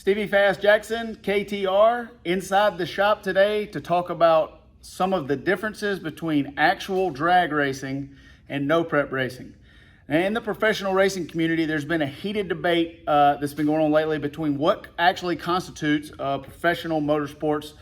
Stevie Fast Jackson, KTR, inside the shop today to talk about some of the differences between actual drag racing and no prep racing. And in the professional racing community, there's been a heated debate that's been going on lately between what actually constitutes a professional motorsports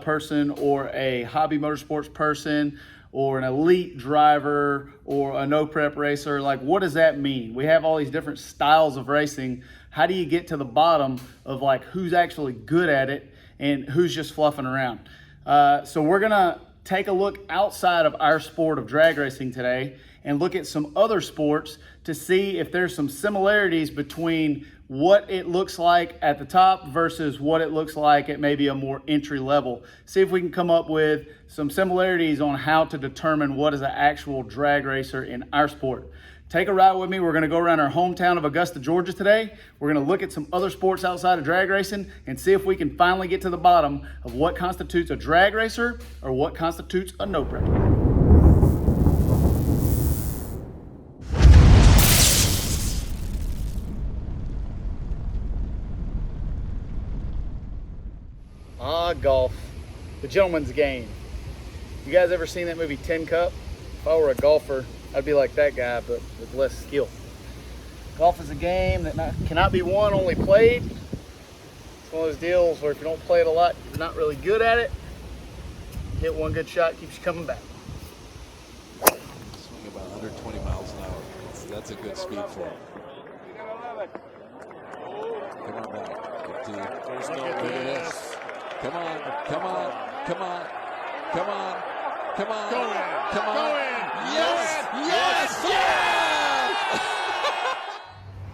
person or a hobby motorsports person or an elite driver or a no prep racer. Like, what does that mean? We have all these different styles of racing. How do you get to the bottom of like who's actually good at it and who's just fluffing around? So we're gonna take a look outside of our sport of drag racing today and look at some other sports to see if there's some similarities between what it looks like at the top versus what it looks like at maybe a more entry level. See if we can come up with some similarities on how to determine what is an actual drag racer in our sport. Take a ride with me. We're gonna go around our hometown of Augusta, Georgia today. We're gonna look at some other sports outside of drag racing and see if we can finally get to the bottom of what constitutes a drag racer or what constitutes a no prep. Golf, the gentleman's game. You guys ever seen that movie Tin Cup? If I were a golfer, I'd be like that guy, but with less skill. Golf is a game that cannot be won, only played. It's one of those deals where if you don't play it a lot, you're not really good at it. Hit one good shot, keeps you coming back. Swing about 120 miles an hour. That's a good speed for him. Come on back. Good deal. There's no this. Come on, come on, come on, come on, come on, go in, come on. Go in. Yes, yes, yes!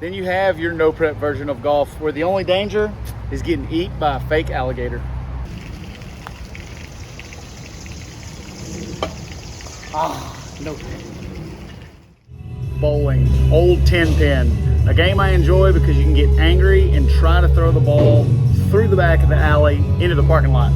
Then you have your no prep version of golf where the only danger is getting eaten by a fake alligator. No. Bowling, old 10 pin. A game I enjoy because you can get angry and try to throw the ball through the back of the alley into the parking lot.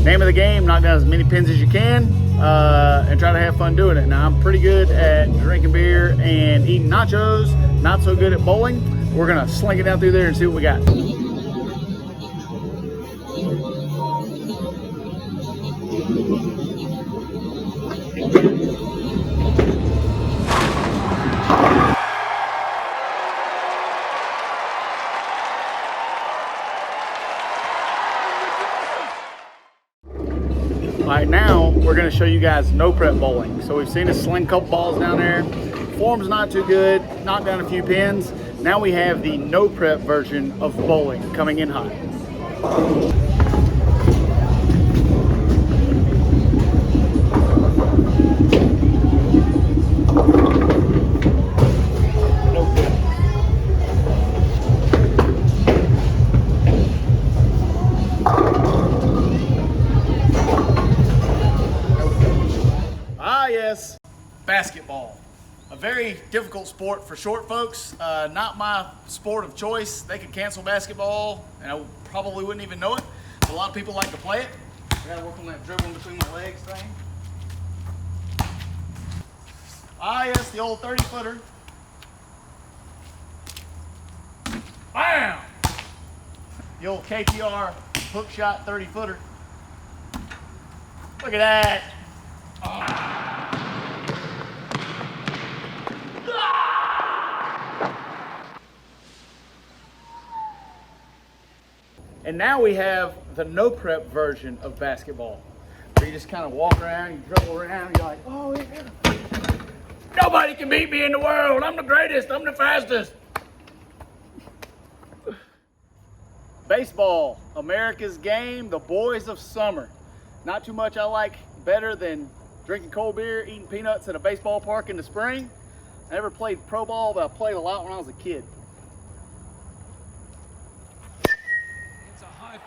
Name of the game, knock down as many pins as you can and try to have fun doing it. Now, I'm pretty good at drinking beer and eating nachos, not so good at bowling. We're gonna slink it down through there and see what we got. All right, now we're gonna show you guys no prep bowling. So we've seen us sling a couple balls down there. Form's not too good, knocked down a few pins. Now we have the no prep version of bowling coming in hot. Basketball, a very difficult sport for short folks. Not my sport of choice. They could cancel basketball and I probably wouldn't even know it. But a lot of people like to play it. I gotta work on that dribbling between my legs thing. Yes, the old 30-footer. Bam! The old KTR hook shot 30-footer. Look at that. And now we have the no prep version of basketball, where you just kind of walk around, you dribble around, you're like, oh yeah. Nobody can beat me in the world. I'm the greatest, I'm the fastest. Baseball, America's game, the boys of summer. Not too much I like better than drinking cold beer, eating peanuts at a baseball park in the spring. I never played pro ball, but I played a lot when I was a kid.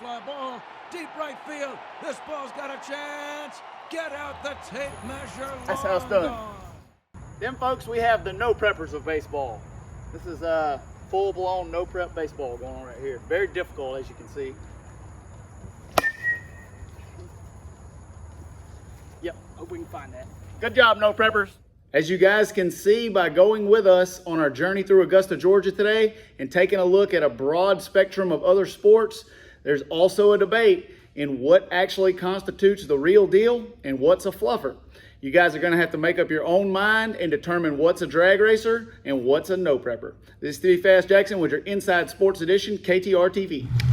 Fly ball, deep right field. This ball's got a chance. Get out the tape measure. That's how it's done. Then, folks, we have the no preppers of baseball. This is full-blown no prep baseball going on right here. Very difficult, as you can see. Yep, hope we can find that. Good job, no preppers. As you guys can see by going with us on our journey through Augusta, Georgia today and taking a look at a broad spectrum of other sports, there's also a debate in what actually constitutes the real deal and what's a fluffer. You guys are going to have to make up your own mind and determine what's a drag racer and what's a no prepper. This is Stevie Fast Jackson with your Inside Sports Edition, KTR TV.